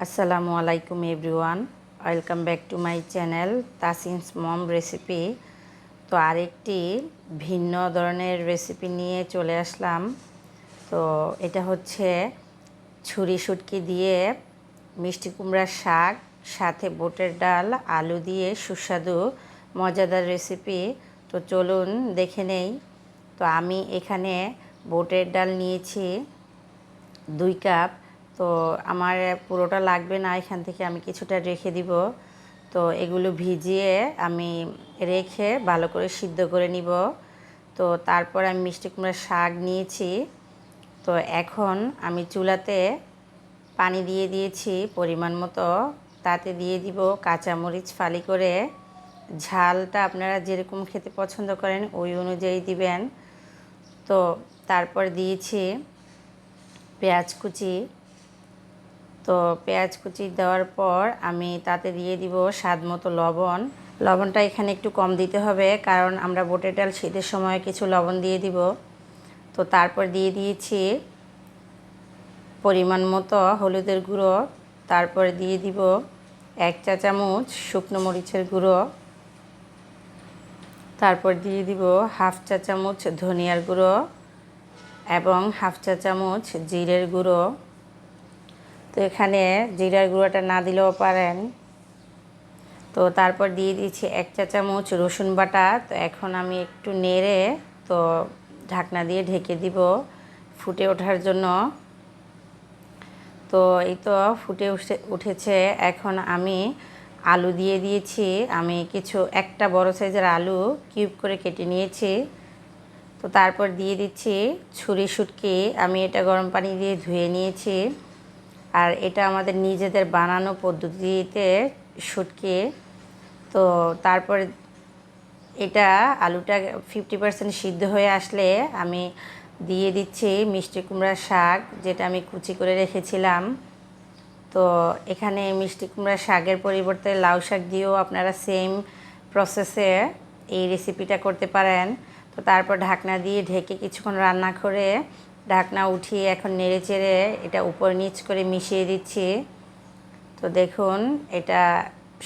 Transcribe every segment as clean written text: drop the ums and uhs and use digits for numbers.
আসসালামু আলাইকুম everyone, welcome back to my channel Tasin's mom recipe. তো আরেকটি ভিন্ন ধরনের রেসিপি নিয়ে চলে আসলাম। তো এটা হচ্ছে ছুরি শুটকি দিয়ে মিষ্টি কুমড়ার শাক, সাথে বুটের ডাল, আলু দিয়ে সুস্বাদু মজাদার রেসিপি। তো চলুন দেখে নেই। তো আমি এখানে বুটের ডাল নিয়েছি 2 কাপ। তো আমার পুরোটা লাগবে না, এখান থেকে আমি কিছুটা রেখে দিব। তো এগুলো ভিজিয়ে আমি রেখে ভালো করে সিদ্ধ করে নিব। তো তারপর আমি মিষ্টি কুমড়ার শাক নিয়েছি। তো এখন আমি চুলাতে পানি দিয়ে দিয়েছি পরিমাণ মতো, তাতে দিয়ে দিব কাঁচামরিচ ফালি করে। ঝালটা আপনারা যেরকম খেতে পছন্দ করেন ওই অনুযায়ী দিবেন। তো তারপর দিয়েছি পেঁয়াজ কুচি। তো পেঁয়াজ কুচি দেওয়ার পর আমি তাতে দিয়ে দিব স্বাদ মতো লবণ। লবণটা এখানে একটু কম দিতে হবে, কারণ আমরা বুটের ডাল শীতের সময় কিছু লবণ দিয়ে দিব। তো তারপর দিয়ে দিয়েছি পরিমাণ মতো হলুদের গুঁড়ো। তারপর দিয়ে দিব 1 চা চামচ শুকনো মরিচের গুঁড়ো। তারপর দিয়ে দিব হাফ চা চামচ ধনিয়ার গুঁড়ো এবং হাফ চা চামচ জিরের গুঁড়ো। তো এখানে জিরার গুঁড়োটা না দিলেও পারেন। তো তারপর দিয়ে দিয়েছি 1 চা চামচ রসুন বাটা। তো এখন আমি একটু নেড়ে তো ঢাকনা দিয়ে ঢেকে দিব ফুটে ওঠার জন্য। তো এই তো ফুটে উঠেছে। এখন আমি আলু দিয়ে দিয়েছি। আমি একটা বড় সাইজের আলু কিউব করে কেটে নিয়েছি। তো তারপর দিয়ে দিচ্ছি ছুরি শুটকি। আমি এটা গরম পানি দিয়ে ধুয়ে নিয়েছি। আর এটা আমাদের নিজেদের বানানো পদ্ধতিতে শুটকি। তো তারপর এটা আলুটা 50% সিদ্ধ হয়ে আসলে আমি দিয়ে দিচ্ছি মিষ্টি কুমড়ার শাক, যেটা আমি কুচি করে রেখেছিলাম। তো এখানে মিষ্টি কুমড়ার শাকের পরিবর্তে লাউ শাক দিয়েও আপনারা সেম প্রসেসে এই রেসিপিটা করতে পারেন। তো তারপর ঢাকনা দিয়ে ঢেকে কিছুক্ষণ রান্না করে ঢাকনা উঠিয়ে এখন নেড়ে চেড়ে এটা উপর নিচ করে মিশিয়ে দিচ্ছি। তো দেখুন এটা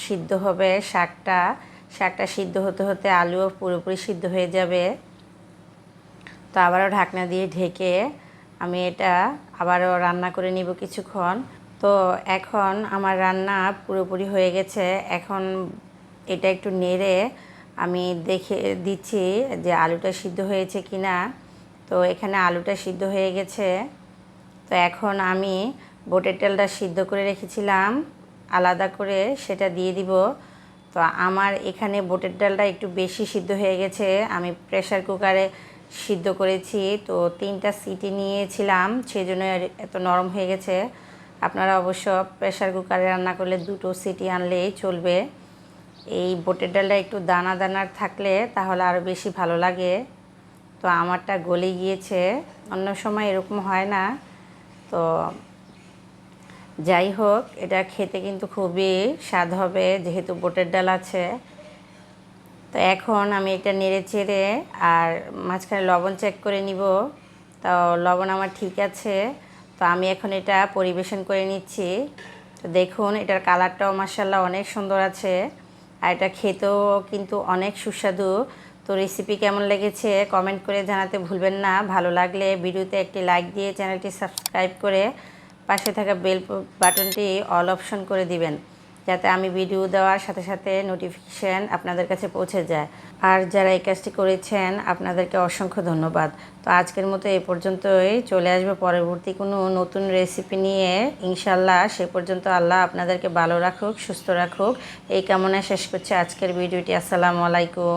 সিদ্ধ হবে। শাকটা সিদ্ধ হতে হতে আলুও পুরোপুরি সিদ্ধ হয়ে যাবে। তো আবারও ঢাকনা দিয়ে ঢেকে আমি এটা আবারও রান্না করে নিব কিছুক্ষণ। তো এখন আমার রান্না পুরোপুরি হয়ে গেছে। এখন এটা একটু নেড়ে আমি দেখে দিচ্ছি যে আলুটা সিদ্ধ হয়েছে কি না। তো এখানে আলুটা সিদ্ধ হয়ে গেছে। তো এখন আমি বুটের ডালটা সিদ্ধ করে রেখেছিলাম আলাদা করে, সেটা দিয়ে দিব। তো আমার এখানে বুটের ডালটা একটু বেশি সিদ্ধ হয়ে গেছে। আমি প্রেসার কুকারে সিদ্ধ করেছি। তো 3টা সিটি নিয়েছিলাম, সেজন্য এত নরম হয়ে গেছে। আপনারা অবশ্য প্রেসার কুকারে রান্না করলে 2টো সিটি আনলেই চলবে। এই বুটের ডালটা একটু দানা দানার থাকলে তাহলে আরও বেশি ভালো লাগে। তো আমারটা গলে গিয়েছে, অন্য সময় এরকম হয় না। তো যাই হোক, এটা খেতে কিন্তু খুবই স্বাদ হবে যেহেতু বুটের ডাল আছে। তো এখন আমি এটা নেড়ে চেড়ে আর মাঝখানে লবণ চেক করে নিব। তো লবণ আমার ঠিক আছে। তো আমি এখন এটা পরিবেশন করে নিচ্ছি। তো দেখুন এটার কালারটাও মাশাআল্লাহ অনেক সুন্দর আছে, আর এটা খেতেও কিন্তু অনেক সুস্বাদু। তো রেসিপি কেমন লেগেছে কমেন্ট করে জানাতে ভুলবেন না। ভালো লাগলে ভিডিওতে একটি লাইক দিয়ে চ্যানেলটি সাবস্ক্রাইব করে পাশে থাকা বেল বাটনটি অল অপশন করে দিবেন, যাতে আমি ভিডিও দেওয়ার সাথে সাথে নোটিফিকেশান আপনাদের কাছে পৌঁছে যায়। আর যারা এই কাজটি করেছেন আপনাদেরকে অসংখ্য ধন্যবাদ। তো আজকের মতো এই পর্যন্তই। চলে আসবে পরবর্তী কোনো নতুন রেসিপি নিয়ে ইনশাল্লাহ। সে পর্যন্ত আল্লাহ আপনাদেরকে ভালো রাখুক, সুস্থ রাখুক, এই কামনায় শেষ করছি আজকের ভিডিওটি। আসসালামু আলাইকুম।